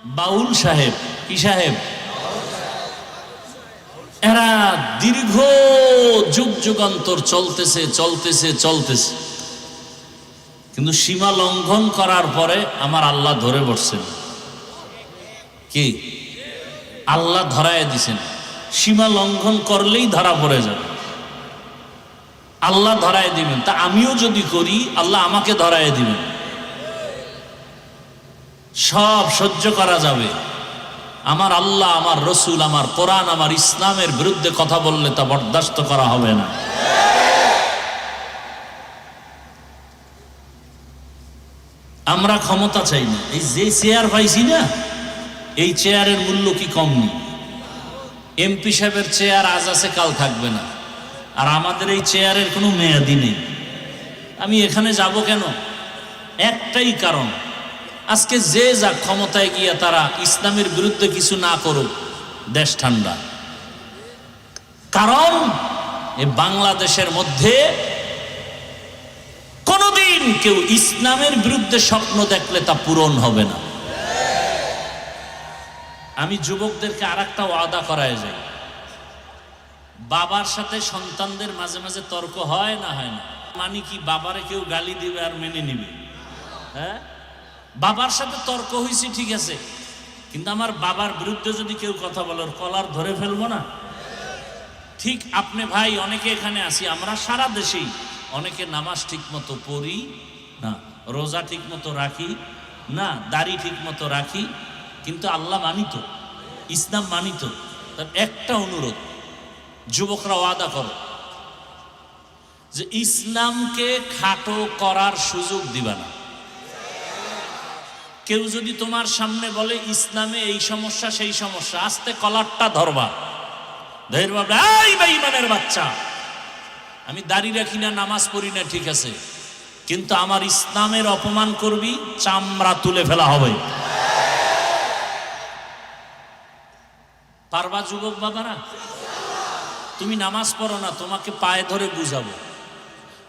বাউল সাহেব, কি সাহেব, এরা দীর্ঘ যুগ যুগান্তর চলতেছে চলতেছে চলতেছে, কিন্তু সীমা লঙ্ঘন করার পরে আমার আল্লাহ ধরে বসছেন। কি আল্লাহ ধরায় দিছেন, সীমা লঙ্ঘন করলেই ধরা পড়ে যাবে, আল্লাহ ধরায় দিবেন। তা আমিও যদি করি আল্লাহ আমাকে ধরায় দিবেন, সব সহ্য করা যাবে। আমার আল্লাহ, আমার রসুল, আমার কোরআন, আমার ইসলামের বিরুদ্ধে কথা বললে তা বরদাস্ত করা হবে না। আমরা ক্ষমতা চাই না, এই যে চেয়ার পাইছি না, এই চেয়ারের মূল্য কি কম নেই। এমপি সাহেবের চেয়ার আজ আছে কাল থাকবে না, আর আমাদের এই চেয়ারের কোনো মেয়াদি নেই। আমি এখানে যাব কেন? একটাই কারণ, আজকে যে যা ক্ষমতায় গিয়ে তারা ইসলামের বিরুদ্ধে কিছু না করুক, দেশ ঠান্ডা। কারণ এই বাংলাদেশের মধ্যে কোনোদিন কেউ ইসলামের বিরুদ্ধে স্বপ্ন দেখলে তা পূরণ হবে না। আমি যুবকদেরকে আর একটা ওয়াদা করায় যাই, বাবার সাথে সন্তানদের মাঝে মাঝে তর্ক হয় না, হয় না মানে কি বাবারে কেউ গালি দিবে আর মেনে নিবে? হ্যাঁ, বাবার সাথে তর্ক হয়েছে ঠিক আছে, কিন্তু আমার বাবার বিরুদ্ধে যদি কেউ কথা বলে কলার ধরে ফেলবো না? ঠিক আপনি ভাই, অনেকে এখানে আসি, আমরা সারা দেশেই অনেকে নামাজ ঠিক মতো পড়ি না, রোজা ঠিক মতো রাখি না, দাড়ি ঠিক মতো রাখি, কিন্তু আল্লাহ মানিত, ইসলাম মানিত। তার একটা অনুরোধ, যুবকরা ওয়াদা করো যে ইসলামকে খাটো করার সুযোগ দিবা না। কেউ যদি তোমার সামনে বলে ইসলামে এই সমস্যা সেই সমস্যা, আস্তে কলারটা ধরবা, ধরবা, এই বেঈমানের বাচ্চা, আমি দাড়ি রাখি না, নামাজ পড়ি না, ঠিক আছে, কিন্তু আমার ইসলামের অপমান করবি, চামড়া তুলে ফেলা হবে। পারবা যুবক বাবারা? তুমি নামাজ পড়ো না, তোমাকে পায়ে ধরে বুঝাবো,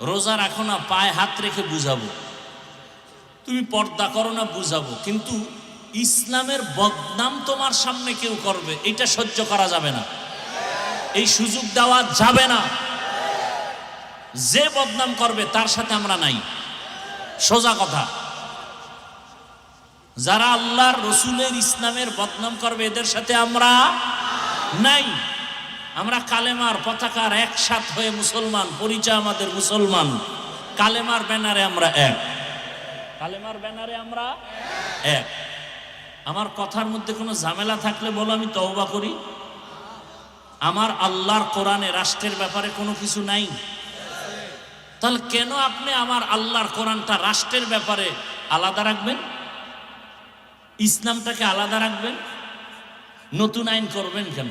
রোজা রাখো না, পায়ে হাত রেখে বুঝাবো, তুমি পর্দা করো না, বুঝাবো, কিন্তু ইসলামের বদনাম তোমার সামনে কেউ করবে, এটা সহ্য করা যাবে না, এই সুযোগ দেওয়া যাবে না। যে বদনাম করবে তার সাথে আমরা নাই, সোজা কথা। যারা আল্লাহর রসুলের ইসলামের বদনাম করবে এদের সাথে আমরা নাই। আমরা কালেমার পতাকার একসাথ হয়ে মুসলমান, পরিচয় আমাদের মুসলমান, কালেমার ব্যানারে আমরা এক, কালেমার ব্যানারে আমরা এক। আমার কথার মধ্যে কোনো ঝামেলা থাকলে বলো, আমি তওবা করি। আমার আল্লাহর কোরআনে রাষ্ট্রের ব্যাপারে কোনো কিছু নাই, তাহলে কেন আপনি আমার আল্লাহর কোরআনটা রাষ্ট্রের ব্যাপারে আলাদা রাখবেন, ইসলামটাকে আলাদা রাখবেন, নতুন আইন করবেন কেন?